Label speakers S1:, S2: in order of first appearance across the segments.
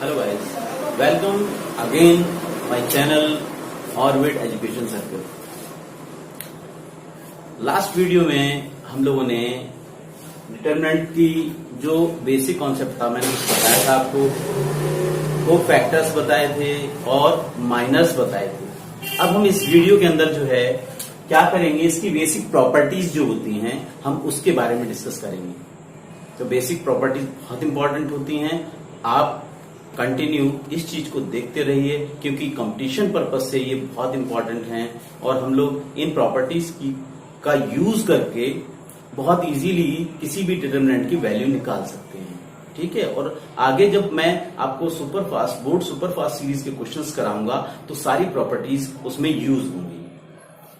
S1: Hello guys, welcome again my channel Orbit Education Circle। Last video में हम लोगों ने डिटरमिनेंट की जो बेसिक कॉन्सेप्ट था मैंने बताया था आपको, वो फैक्टर्स बताए थे और माइनर्स बताए थे। अब हम इस वीडियो के अंदर जो है क्या करेंगे, इसकी बेसिक प्रॉपर्टीज जो होती हैं हम उसके बारे में डिस्कस करेंगे। तो बेसिक प्रॉपर्टीज बहुत इंपॉर्टेंट होती हैं, आप कंटिन्यू इस चीज को देखते रहिए क्योंकि कंपटीशन पर्पज से ये बहुत इंपॉर्टेंट हैं और हम लोग इन प्रॉपर्टीज का यूज करके बहुत इजीली किसी भी डिटरमिनेंट की वैल्यू निकाल सकते हैं। ठीक है, और आगे जब मैं आपको बोर्ड सुपरफास्ट सीरीज के क्वेश्चंस कराऊंगा तो सारी प्रॉपर्टीज उसमें यूज होंगी।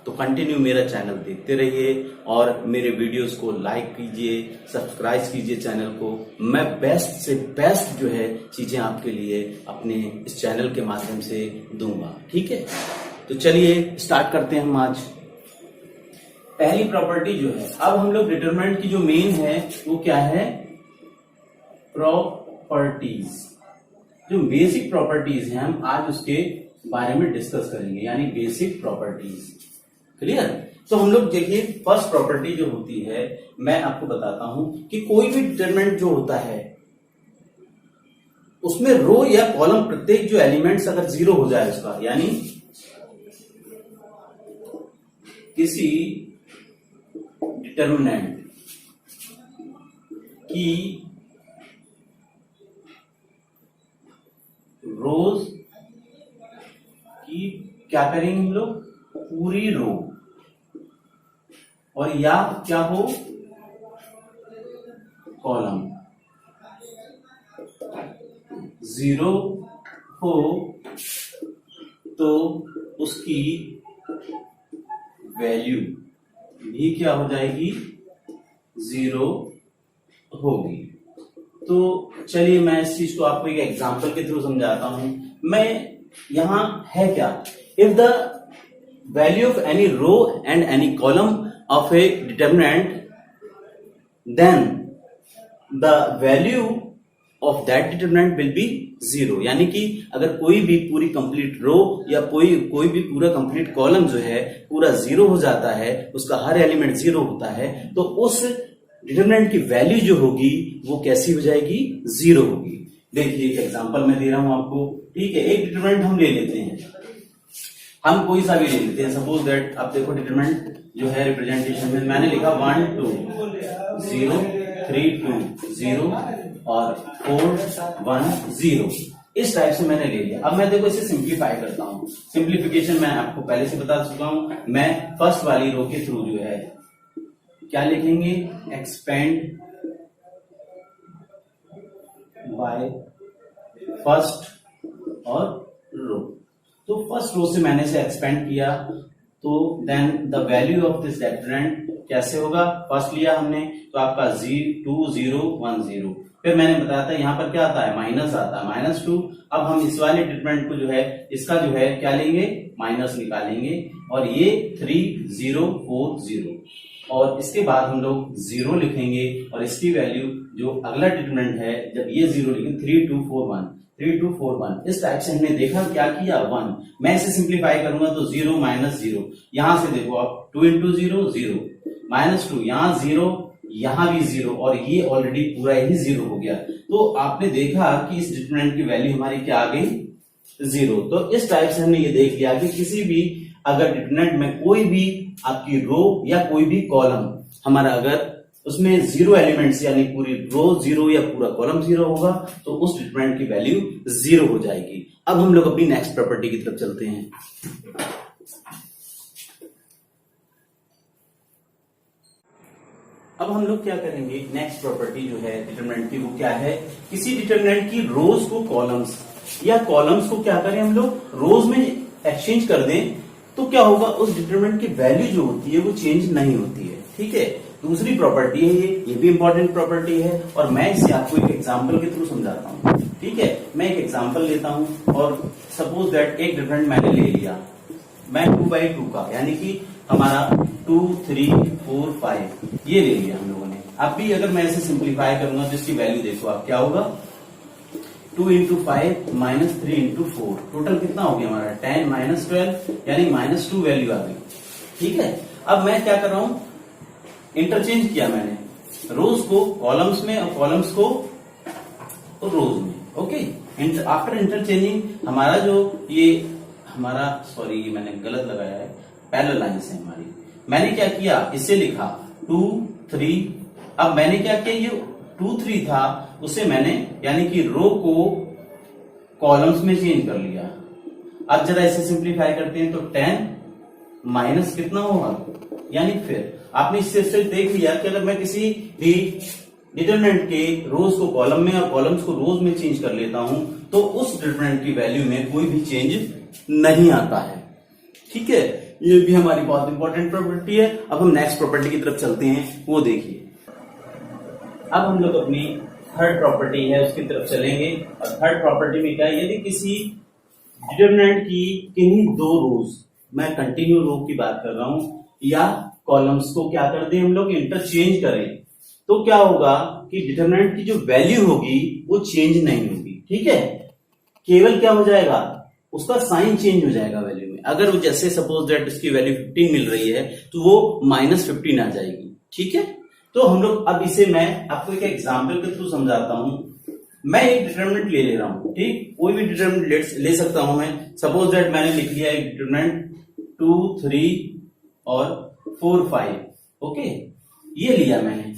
S1: तो कंटिन्यू मेरा चैनल देखते रहिए और मेरे वीडियोस को लाइक कीजिए, सब्सक्राइब कीजिए चैनल को। मैं बेस्ट से बेस्ट जो है चीजें आपके लिए अपने इस चैनल के माध्यम से दूंगा। ठीक है, तो चलिए स्टार्ट करते हैं हम आज। पहली प्रॉपर्टी जो है, अब हम लोग डिटरमिनेंट की जो मेन है वो क्या है, प्रॉपर्टीज। जो बेसिक प्रॉपर्टीज हैं हम आज उसके बारे में डिस्कस करेंगे, यानी बेसिक प्रॉपर्टीज। क्लियर? तो हम लोग देखिए, फर्स्ट प्रॉपर्टी जो होती है मैं आपको बताता हूं कि कोई भी डिटरमिनेंट जो होता है उसमें रो या कॉलम प्रत्येक जो एलिमेंट्स अगर जीरो हो जाए उसका, यानी किसी डिटरमिनेंट की रोज की क्या करेंगे हम लोग, पूरी रो, और या क्या हो, कॉलम जीरो हो तो उसकी वैल्यू भी क्या हो जाएगी, जीरो होगी। तो चलिए मैं इस चीज को आपको एक एग्जांपल के थ्रू समझाता हूं। मैं यहां है क्या, if the value of any row and any column of a determinant, then the value of that determinant will be zero। यानी कि अगर कोई भी पूरी कंप्लीट रो या कोई भी पूरा कंप्लीट कॉलम जो है पूरा जीरो हो जाता है, उसका हर एलिमेंट जीरो होता है, तो उस डिटरमिनेंट की वैल्यू जो होगी वो कैसी हो जाएगी, जीरो होगी। देखिए एक एग्जांपल मैं दे रहा हूं आपको। ठीक है, एक डिटरमिनेंट हम ले लेते हैं, हम कोई सा भी ले लेते हैं। सपोज दैट आप देखो डिटरमिनेंट जो है रिप्रेजेंटेशन में मैंने लिखा 1 2 0 3 2 0 और 4 1 0, इस टाइप से मैंने ले लिया। अब मैं देखो इसे सिंप्लीफाई करता हूं। सिंप्लीफिकेशन मैं आपको पहले से बता चुका हूं। मैं फर्स्ट वाली रो के थ्रू जो है क्या लिखेंगे, एक्सपेंड बाय फर्स्ट और रो। तो फर्स्ट रो से मैंने इसे एक्सपेंड किया, तो then the value of this determinant कैसे होगा, फर्स्ट लिया हमने तो आपका 2 0 1 0। फिर मैंने बताया था यहाँ पर क्या आता है, माइनस आता है, -2। अब हम इस वाले डिटरमिनेंट को जो है इसका जो है क्या लेंगे, माइनस निकालेंगे, और ये 3 0 4 0, और इसके बाद हम लोग 0 लिखेंगे और इसकी वैल्यू जो अगला डिटरमिनेंट है जब ये 0 लिखेंगे 3 2 4 1 3 2 4 1। इस टाइप से हमने देखा क्या किया, 1। मैं इसे सिंप्लीफाई करूंगा तो 0 -0, यहां से देखो आप 2 × 0 0, -2, यहां 0, यहां भी 0, और ये ऑलरेडी पूरा ही 0 हो गया। तो आपने देखा कि इस डिटरमिनेंट की वैल्यू हमारी क्या आ गई, 0। तो इस टाइप से हमने ये देख लिया कि किसी भी अगर डिटरमिनेंट में कोई भी आपकी रो या कोई भी कॉलम हमारा अगर उसमें जीरो एलिमेंट्स यानी पूरी रो जीरो या पूरा कॉलम जीरो होगा तो उस डिटरमिनेंट की वैल्यू जीरो हो जाएगी। अब हम लोग अपनी नेक्स्ट प्रॉपर्टी की तरफ चलते हैं। अब हम लोग क्या करेंगे, नेक्स्ट प्रॉपर्टी जो है डिटरमिनेंट की वो क्या है, किसी डिटरमिनेंट की रोज को कॉलम्स या कॉलम्स को क्या करें हम लोग रोज में एक्सचेंज कर दें, तो क्या होगा, उस डिटरमिनेंट की वैल्यू जो होती है वो चेंज नहीं होती है। ठीक है, दूसरी प्रॉपर्टी है ये भी इंपॉर्टेंट प्रॉपर्टी है, और मैं इसे आपको एक एग्जांपल के थ्रू समझाता हूं। ठीक है, मैं एक एग्जांपल लेता हूं और सपोज दैट एक डिटरमिनेंट मैंने ले लिया, मैं 2/2 का, यानी कि हमारा 2 3 4 5 ये ले लिया हम लोगों ने। अब भी अगर मैं इसे सिंप्लीफाई करूंगा तो इसकी वैल्यू देखो आप क्या होगा, 2 इंटू 5 माइनस 3 इंटू 4, टोटल कितना हो गया हमारा 10 माइनस 12 यानी -2 वैल्यू आ गई। ठीक है, अब मैं क्या कर रहा हूं, इंटरचेंज किया मैंने रोज को कॉलम्स में और कॉलम्स को रोज में। ओके, आफ्टर इंटरचेंजिंग हमारा जो ये हमारा सॉरी ये मैंने गलत लगाया है, पैरेलल लाइंस है हमारी। मैंने क्या किया, इसे लिखा 2 3, अब मैंने क्या किया, ये 2 3 था उसे मैंने यानी कि रो को कॉलम्स में चेंज कर लिया। अब जरा इसे सिंप्लीफाई करते हैं तो 10 माइनस कितना होगा, यानी फिर आपने इससे देख लिया कि अगर मैं किसी भी डिटरमिनेंट के रोज को कॉलम में और कॉलम्स को रोज में चेंज कर लेता हूं तो उस डिटरमिनेंट की वैल्यू में कोई भी चेंज नहीं आता है। ठीक है, ये भी हमारी बहुत इंपॉर्टेंट प्रॉपर्टी है। अब हम नेक्स्ट प्रॉपर्टी की तरफ चलते हैं, वो देखिए। अब हम लोग अपनी थर्ड प्रॉपर्टी है उसकी तरफ चलेंगे, और थर्ड प्रॉपर्टी में क्या है, यदि किसी डिटरमिनेंट की किन्हीं दो रोज, मैं कंटिन्यू रो की बात कर रहा हूं, या कॉलम्स को क्या कर दें हम लोग इंटरचेंज करें, तो क्या होगा कि डिटरमिनेंट की जो वैल्यू होगी वो चेंज नहीं होगी। ठीक है, केवल क्या हो जाएगा, उसका साइन चेंज हो जाएगा वैल्यू में। अगर वो जैसे सपोज दैट उसकी वैल्यू 15 मिल रही है तो वो -15 आ जाएगी। ठीक है, तो हम लोग अब इसे मैं आपको एक एग्जांपल के थ्रू समझाता हूं। मैं एक डिटरमिनेंट ले रहा हूं, ठीक, कोई भी डिटरमिनेंट ले सकता हूं मैं। सपोज दैट मैंने लिख लिया एक डिटरमिनेंट 2 3 और 4 5। ओके, ये लिया मैंने।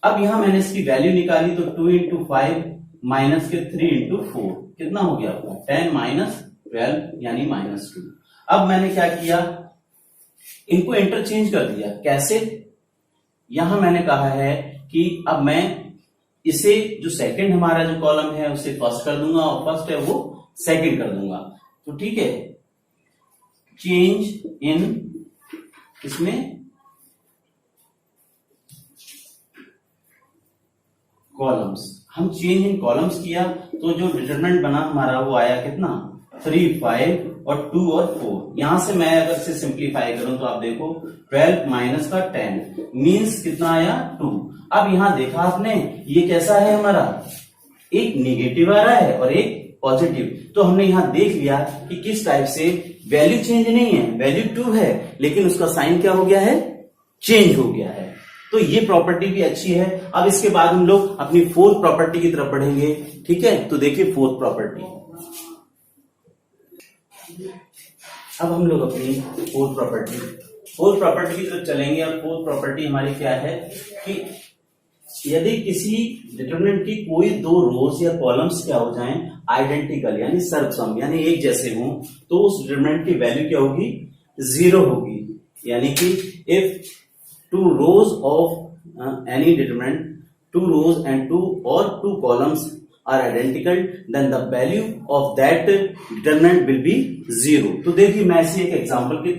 S1: अब यहां मैंने इसकी वैल्यू निकाली तो 2 इंटू 5 माइनस के 3 इंटू 4 कितना हो गया आपका 10 माइनस 12 यानी -2। अब मैंने क्या किया, इनको इंटरचेंज कर दिया। कैसे, यहां मैंने कहा है कि अब मैं इसे जो सेकंड हमारा जो कॉलम है उसे फर्स्ट कर दूंगा और फर्स्ट है वो सेकंड कर दूंगा। तो ठीक है, चेंज इन इसमें कॉलम्स, हम चेंज इन कॉलम्स किया तो जो डिटरमिनेंट बना हमारा वो आया कितना 3 5 और 2 और 4। यहां से मैं अगर से सिंप्लीफाई करूं तो आप देखो 12 माइनस का 10 मींस कितना आया 2। अब यहां देखा आपने ये कैसा है हमारा, एक नेगेटिव आ रहा है और एक पॉजिटिव। तो हमने यहां देख लिया कि किस टाइप से वैल्यू चेंज नहीं है, वैल्यू 2 है लेकिन उसका साइन क्या हो गया है, चेंज हो गया है। तो ये प्रॉपर्टी भी अच्छी है। अब इसके बाद हम लोग अपनी फोर्थ प्रॉपर्टी की तरफ बढ़ेंगे। ठीक है, तो देखिए फोर्थ प्रॉपर्टी। अब हम लोग अपनी फोर्थ प्रॉपर्टी की तरफ चलेंगे। और फोर्थ प्रॉपर्टी हमारी क्या है कि यदि किसी डिटरमिनेंट की कोई दो रोज या कॉलम्स क्या हो जाएं आइडेंटिकल यानी सर्वसम यानी एक जैसे हों तो उस डिटरमिनेंट की वैल्यू क्या होगी, 0 होगी। यानी कि if two rows of any determinant, 2 rows and 2 columns are identical, then the value of that determinant will be 0। तो देखिए मैं इसे एक एग्जांपल के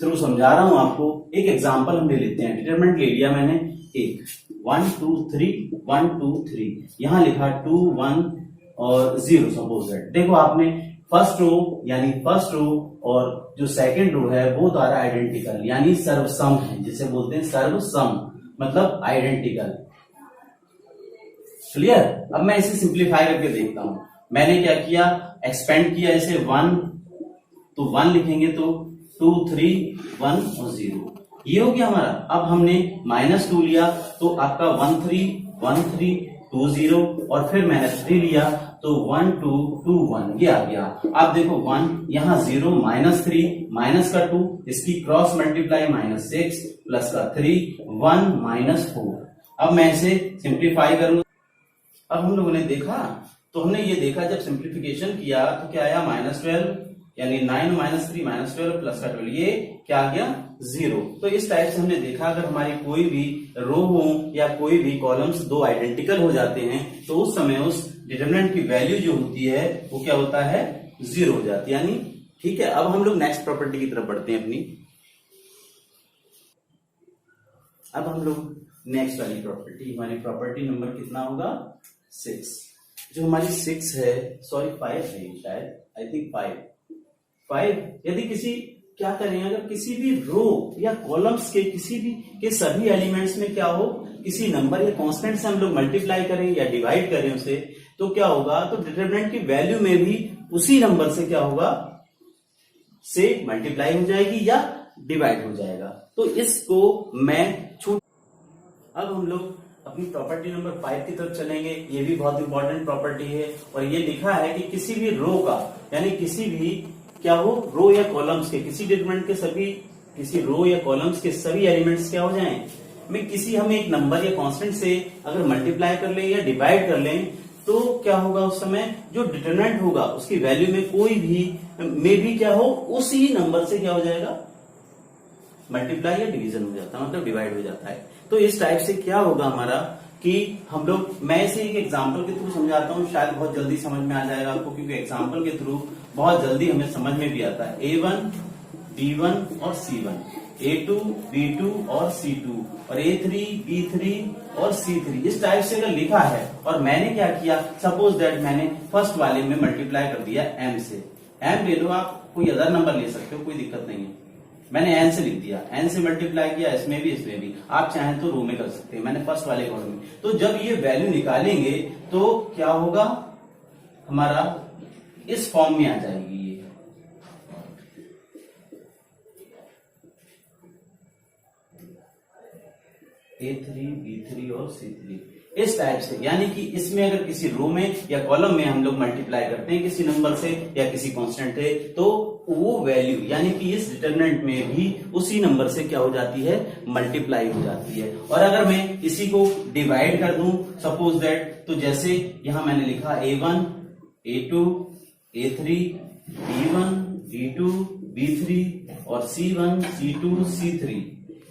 S1: थ्रू समझा रहा हूं आपको। एक एग्जांपल हम ले लेते हैं। डिटरमिनेंट ले लिया मैंने एक 1 2 3 1 2 3, यहां लिखा 2 1 और 0 सपोज दैट। देखो आपने फर्स्ट रो और जो सेकंड रो है वो द्वारा आइडेंटिकल यानी सर्वसम है, जिसे बोलते हैं सर्वसम मतलब आइडेंटिकल। क्लियर, अब मैं इसे सिंप्लीफाई करके देखता हूं। मैंने क्या किया, एक्सपेंड किया इसे 1 तो 1 लिखेंगे तो 2 3 1 और 0 ये हो गया हमारा। अब हमने -2 लिया तो आपका 1 3 1 3 2 0 और फिर मैंने 3 लिया तो 1 2 2 1 ये आ गया। आप देखो 1 यहां 0 -3 माइनस का 2 इसकी क्रॉस मल्टीप्लाई -6 प्लस का 3 1 -4। अब मैं इसे सिंप्लीफाई करूंगा। अब हम लोगों ने देखा तो हमने ये देखा जब सिंप्लीफिकेशन किया तो क्या आया -12 यानी 9 -3 -12 प्लस का 12 ये क्या आ गया 0। तो इस टाइप से हमने देखा अगर हमारी कोई भी रो हो या कोई भी कॉलम्स दो आइडेंटिकल हो जाते हैं तो उस समय उस डिटरमिनेंट की वैल्यू जो होती है वो क्या होता है 0 हो जाती है यानी। ठीक है, अब हम लोग नेक्स्ट प्रॉपर्टी की तरफ बढ़ते हैं अपनी। अब हम लोग नेक्स्ट वाली प्रॉपर्टी, हमारी प्रॉपर्टी नंबर कितना होगा 6। जो हमारी 6 है, सॉरी 5 है शायद, आई थिंक 5। यदि किसी क्या करें, अगर किसी भी रो या कॉलम्स के किसी भी के सभी एलिमेंट्स में क्या हो किसी नंबर या कांस्टेंट से हम लोग मल्टीप्लाई करें या डिवाइड करें उसे, तो क्या होगा, तो डिटरमिनेंट की वैल्यू में भी उसी नंबर से क्या होगा, से मल्टीप्लाई हो जाएगी या डिवाइड हो जाएगा। तो इसको मैं अब हम लोग अपनी प्रॉपर्टी नंबर 5 की तरफ चलेंगे। ये भी बहुत इंपॉर्टेंट प्रॉपर्टी है और ये लिखा है कि किसी भी रो का, यानी किसी भी क्या हो, रो या कॉलम्स के, किसी डिटरमिनेंट के सभी, किसी रो या कॉलम्स के सभी एलिमेंट्स क्या हो जाएं, में किसी हम एक नंबर या कांस्टेंट से अगर मल्टीप्लाई कर लें या डिवाइड कर लें तो क्या होगा, उस समय जो डिटरमिनेंट होगा उसकी वैल्यू में कोई भी क्या हो, उसी नंबर से क्या हो जाएगा, मल्टीप्लाई या डिवीजन हो जाता है, मतलब डिवाइड हो जाता है। तो इस टाइप से क्या होगा हमारा कि हम लोग, मैं इसे एक एग्जांपल के थ्रू समझाता हूँ, शायद बहुत जल्दी समझ में आ जाएगा आपको, क्योंकि एग्जांपल के थ्रू बहुत जल्दी हमें समझ में भी आता है। A1, B1 और C1, A2, B2 और C2 और A3, B3 और C3, इस टाइप से अगर लिखा है और मैंने क्या किया, सपोज दैट मैंने फर्स्ट वाले में मल्टीप्लाई कर दिया M से, M ले लो आप, कोई अदर नंबर ले सकते हो, कोई दिक्कत नहीं है। मैंने n से लिख दिया, n से मल्टीप्लाई किया, इसमें भी, आप चाहें तो रो में कर सकते हैं, मैंने फर्स्ट वाले कॉलम में। तो जब ये वैल्यू निकालेंगे तो क्या होगा, हमारा इस फॉर्म में आ जाएगी ये, A3, B3 और C3, इस टाइप से। यानी कि इसमें अगर किसी रो में या कॉलम में हम लोग मल्टीप्लाई करते हैं किसी नंबर से या किसी कांस्टेंट से, तो वो वैल्यू यानी कि इस डिटरमिनेंट में भी उसी नंबर से क्या हो जाती है, मल्टीप्लाई हो जाती है। और अगर मैं इसी को डिवाइड कर दूं, सपोज दैट, तो जैसे यहां मैंने लिखा A1, A2, A3, B1, B2, B3 और C1, C2, C3,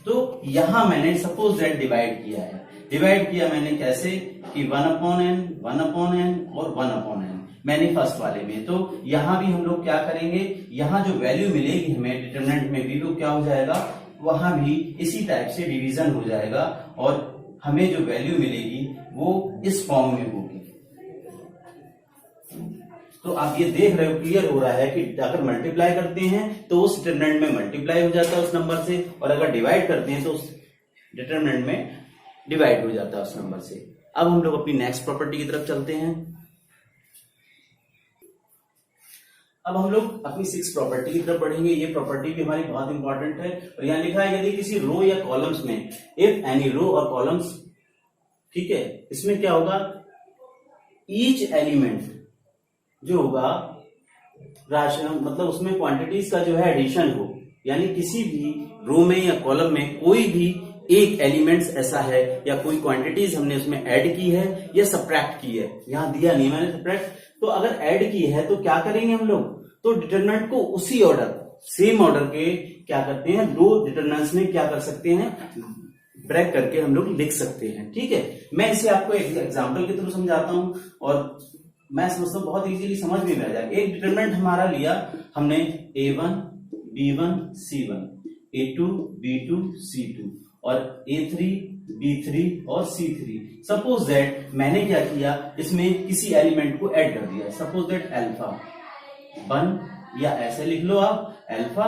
S1: तो यहां मैंने सपोज दैट डिवाइड किया है। डिवाइड किया मैंने कैसे कि 1/n, 1/n और 1/n मैंने फर्स्ट वाले में। तो यहां भी हम लोग क्या करेंगे, यहां जो वैल्यू मिलेगी हमें डिटरमिनेंट में भी, वो क्या हो जाएगा, वहां भी इसी टाइप से डिवीजन हो जाएगा और हमें जो वैल्यू मिलेगी वो इस फॉर्म में होगी। तो आप ये देख रहे हो, क्लियर हो रहा है कि अगर मल्टीप्लाई करते हैं तो उस डिटरमिनेंट में मल्टीप्लाई हो जाता है उस नंबर से, और अगर डिवाइड करते हैं तो उस डिटरमिनेंट में डिवाइड हो जाता है उस नंबर से। अब हम लोग अपनी नेक्स्ट प्रॉपर्टी की तरफ चलते हैं। अब हम लोग अपनी 6 प्रॉपर्टी की तरफ बढ़ेंगे। ये प्रॉपर्टी भी हमारी बहुत इंपॉर्टेंट है और यहां लिखा है, यदि किसी रो या कॉलम्स में, इफ एनी रो और कॉलम्स, ठीक है, इसमें क्या होगा, ईच एलिमेंट जो होगा राशन, मतलब उसमें क्वांटिटीज का जो है एडिशन हो, यानी किसी भी रो में या कॉलम में कोई भी एक एलिमेंट्स ऐसा है या कोई क्वांटिटीज हमने उसमें ऐड की है या सब्ट्रैक्ट की है, यहां दिया नहीं मैंने सब्ट्रैक्ट, तो अगर ऐड की है तो क्या करेंगे हम लोग, तो डिटरमिनेंट को उसी ऑर्डर, सेम ऑर्डर के क्या करते हैं, दो डिटरमिनेंट्स में क्या कर सकते हैं, ब्रेक करके हम लोग लिख सकते हैं। ठीक है, मैं इसे आपको एक एग्जांपल के थ्रू समझाता हूं और मैं समझता हूं बहुत इजीली समझ में आ जाएगा। एक डिटरमिनेंट हमारा लिया हमने A1, B1, C1, A2, B2, C2 और A3, B3 और C3। सपोज दैट मैंने क्या किया, इसमें किसी एलिमेंट को ऐड कर दिया, सपोज दैट अल्फा 1, या ऐसे लिख लो आप, alpha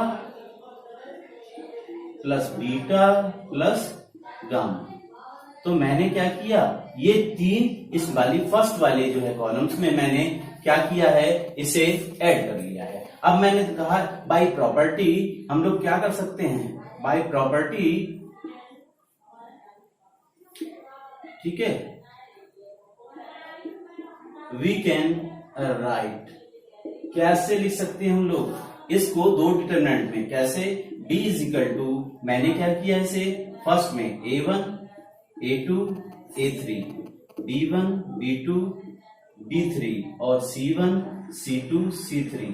S1: plus beta plus gamma. तो मैंने क्या किया, ये तीन इस वाली फर्स्ट वाले जो है कॉलम्स में मैंने क्या किया है, इसे ऐड कर लिया है। अब मैंने कहा बाय प्रॉपर्टी हम लोग क्या कर सकते हैं, बाय प्रॉपर्टी, ठीक है, वी कैन राइट, कैसे लिख सकते हैं हम लोग इसको दो डिटरमिनेंट में, कैसे, D इज इक्वल टू, मैंने क्या किया इसे फर्स्ट में A1, A2, A3, B1, B2, B3 और C1, C2, C3।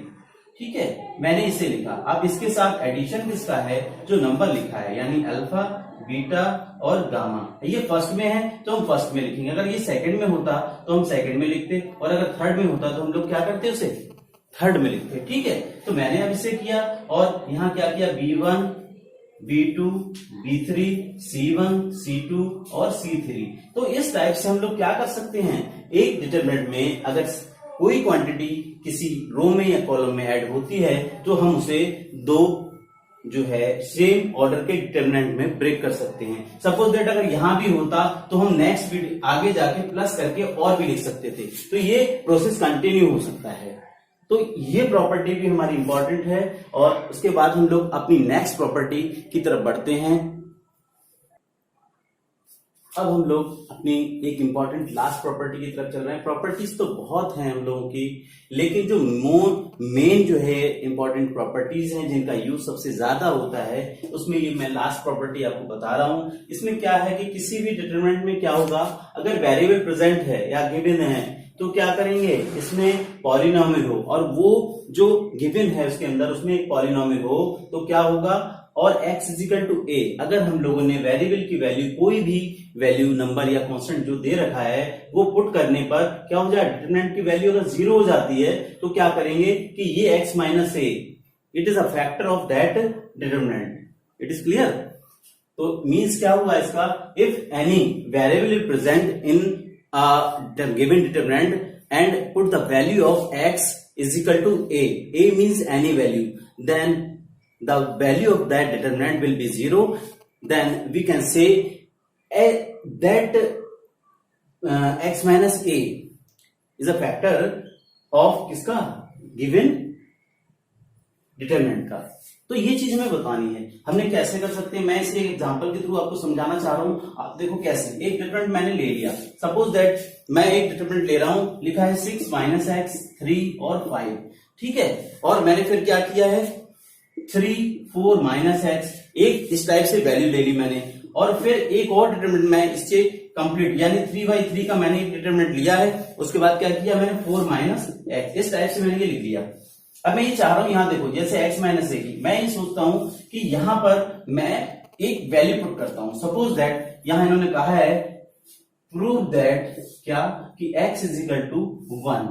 S1: ठीक है, मैंने इसे लिखा। अब इसके साथ एडिशन किसका है, जो नंबर लिखा है, यानी अल्फा, बीटा और गामा। ये फर्स्ट में है तो हम फर्स्ट में लिखेंगे, अगर ये सेकंड में होता तो हम सेकंड में लिखते, और अगर थर्ड में होता तो हम लोग क्या करते उसे थर्ड में लिखते। ठीक है, तो मैंने अब इसे किया और यहाँ क्या किया, B1, B2, B3, C1, C2 और C3। तो इस टाइप से हम लोग क्या कर सकते हैं, एक डिटरमिनेंट में अगर कोई क्वांटिटी किसी रो में या कॉलम में ऐड होती है तो हम उसे दो जो है सेम ऑर्डर के डिटरमिनेंट में ब्रेक कर सकते हैं। सपोज दैट अगर यहां भी होता तो हम नेक्स्ट बिट आगे जाके प्लस करके और भी लिख सकते थे, तो ये प्रोसेस कंटिन्यू हो सकता है। तो ये प्रॉपर्टी भी हमारी इंपॉर्टेंट है। और उसके बाद हम लोग अपनी नेक्स्ट प्रॉपर्टी की तरफ बढ़ते हैं। अब हम लोग अपनी एक इंपॉर्टेंट लास्ट प्रॉपर्टी की तरफ चल रहे हैं। प्रॉपर्टीज तो बहुत हैं हम लोगों की, लेकिन जो मेन जो है इंपॉर्टेंट प्रॉपर्टीज हैं जिनका यूज सबसे ज्यादा होता है, उसमें ये मैं लास्ट प्रॉपर्टी आपको बता रहा हूं। इसमें क्या है कि किसी भी डिटरमिनेंट में क्या होगा, अगर वेरिएबल प्रेजेंट है या गिवन है तो क्या करेंगे, इसमें पॉलिनोमियल हो और वो जो गिवन है उसके अंदर उसमें एक पॉलिनोमियल हो तो क्या होगा, और x इजिकल टू a, अगर हम लोगों ने वेरिएबल की वैल्यू कोई भी वैल्यू नंबर या कांस्टेंट जो दे रखा है वो पुट करने पर क्या हो जाए, डिटरमिनेंट की वैल्यू अगर 0 हो जाती है तो क्या करेंगे कि ये x minus a it is a factor of that determinant. It is clear. तो मीन्स क्या हुआ इसका, if any variable is present in given determinant and put the value of x is equal to a means any value, then the value of that determinant will be 0. Then we can say that x minus a is a factor of किसका, given determinant का। तो ये चीज हमें बतानी है, हमने कैसे कर सकते हैं। मैं इसे एग्जांपल के थ्रू आपको समझाना चाह रहा हूं। आप देखो कैसे, एक डिटरमिनेंट मैंने ले लिया। सपोज दैट मैं एक डिटरमिनेंट ले रहा हूं, लिखा है 6 माइनस एक्स 3 और 5, ठीक है। और मैंने फिर क्या किया है, 3 4 माइनस एक्स, एक इस टाइप से वैल्यू ले ली मैंने। और फिर एक और डिटरमिनेंट मैं इससे कंप्लीट यानी 3/3 का मैंने एक डिटरमिनेंट लिया है। उसके बाद क्या किया मैंने, 4 माइनस एक्स, इस टाइप से मैंने ये लिख लिया। अब मैं ये चाह रहा हूं, यहां देखो जैसे x माइनस ए की, मैं ये सोचता हूं कि यहां पर मैं एक वैल्यू पुट करता हूं। सपोज दैट यहां इन्होंने कहा है प्रूव दैट क्या कि x is equal to 1,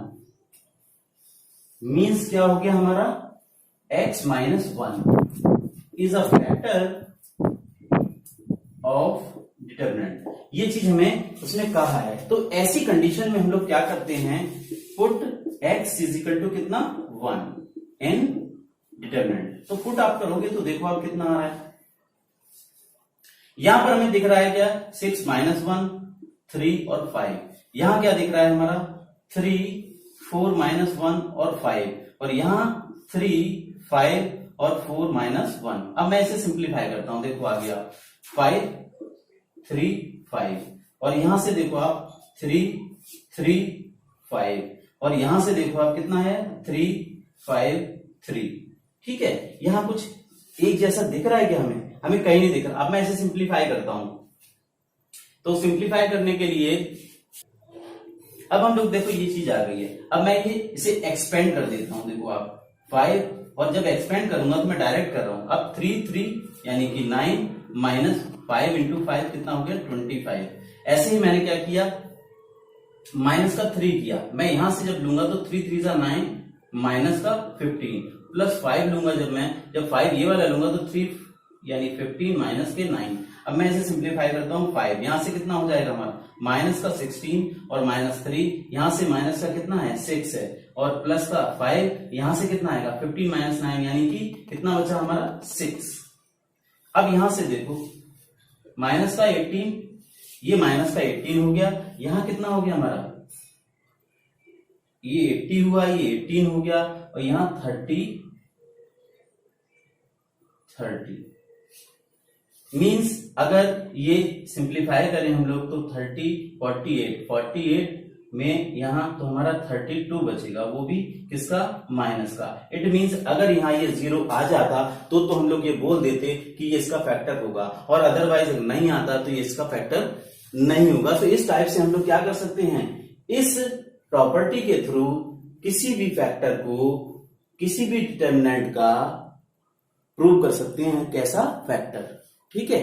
S1: means क्या हो गया हमारा, x minus 1 is a factor of determinant. ये चीज हमें उसने कहा है। तो ऐसी कंडीशन में हम लोग क्या करते हैं, put x is equal to कितना, 1 इन डिटरमिनेंट। तो पुट आप करोगे तो देखो आप कितना आ रहा है, यहां पर हमें दिख रहा है क्या, 6 माइनस 1 3 और 5। यहां क्या दिख रहा है हमारा, 3 4 माइनस 1 और 5, और यहां 3 5 और 4 माइनस 1। अब मैं इसे सिंप्लीफाई करता हूं, देखो आ गया 5 3 5, और यहां से देखो आप 3 3 5, और यहां से देखो आप कितना है, 3 5 3, ठीक है। यहां कुछ एक जैसा दिख रहा है क्या, हमें कहीं नहीं दिख रहा। अब मैं इसे सिंप्लीफाई करता हूं, तो सिंप्लीफाई करने के लिए अब हम लोग देखो ये चीज आ गई है। अब मैं ये इसे एक्सपेंड कर देता हूं, देखो आप 5, और जब एक्सपेंड करूंगा तो मैं डायरेक्ट कर रहा हूं। अब 3 3 यानी कि 9 माइनस 5 इंटू 5 कितना हो गया, 25। ऐसे ही मैंने क्या किया, माइनस का 3 किया। मैं यहां से जब लूंगा तो 3 3 जा 9 माइनस का 15 प्लस 5 लूंगा, जब 5 ये वाला लूंगा तो 3 यानी 15 माइनस के 9। अब मैं इसे सिंप्लीफाई करता हूं, 5 यहां से कितना हो जाएगा हमारा, माइनस का 16 और माइनस 3, यहां से माइनस का कितना है 6 है, और प्लस का 5 यहां से कितना आएगा 15 माइनस 9 यानी कि कितना बचा हमारा 6। अब यहां से देखो माइनस का 18, ये माइनस का 18 हो गया, यहां कितना हो गया हमारा, ये 80 हुआ, ये 18 हो गया, और यहां 30 मींस अगर ये सिंप्लीफाई करें हम लोग तो 30 48 में यहां तो हमारा 32 बचेगा, वो भी किसका, माइनस का। इट मींस अगर यहां ये 0 आ जाता तो हम लोग ये बोल देते कि ये इसका फैक्टर होगा, और अदरवाइज नहीं आता तो ये इसका फैक्टर नहीं होगा। तो इस टाइप से हम लोग क्या कर सकते हैं, इस प्रॉपर्टी के थ्रू किसी भी फैक्टर को किसी भी डिटरमिनेंट का प्रूव कर सकते हैं, कैसा, फैक्टर, ठीक है।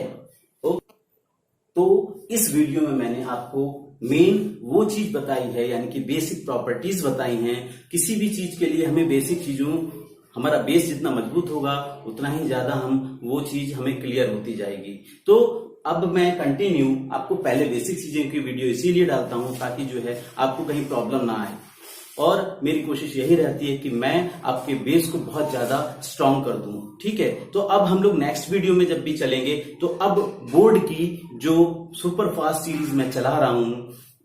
S1: तो इस वीडियो में मैंने आपको मेन वो चीज बताई है, यानी कि बेसिक प्रॉपर्टीज बताई हैं। किसी भी चीज के लिए हमें बेसिक चीजों, हमारा बेस जितना मजबूत होगा उतना ही ज्यादा वो चीज हमें क्लियर होती जाएगी। तो अब मैं कंटिन्यू आपको पहले बेसिक चीजें की वीडियो इसीलिए डालता हूं ताकि जो है आपको कहीं प्रॉब्लम ना आए। और मेरी कोशिश यही रहती है कि मैं आपके बेस को बहुत ज्यादा स्ट्रांग कर दूं। ठीक है, तो अब हम लोग नेक्स्ट वीडियो में जब भी चलेंगे तो अब बोर्ड की जो सुपर फास्ट सीरीज मैं चला रहा हूं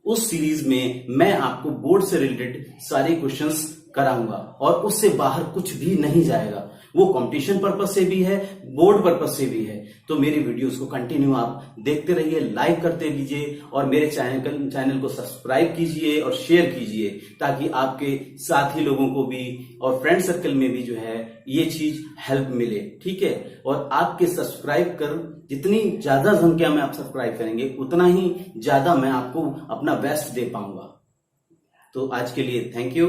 S1: उस सीरीज में मैं आपको बोर्ड से रिलेटेड सारे क्वेश्चंस कराऊंगा और उससे बाहर कुछ भी नहीं जाएगा। वो कंपटीशन पर्पस से भी है, बोर्ड पर्पस से भी है। तो मेरी वीडियोस को कंटिन्यू आप देखते रहिए, लाइक करते लीजिए और मेरे चैनल को सब्सक्राइब कीजिए और शेयर कीजिए ताकि आपके साथी लोगों को भी और फ्रेंड सर्कल में भी जो है ये चीज हेल्प मिले। ठीक है, और आपके सब्सक्राइब कर जितनी ज्यादा संख्या में आप सब्सक्राइब करेंगे उतना ही ज्यादा मैं आपको अपना बेस्ट दे पाऊंगा। तो आज के लिए थैंक यू।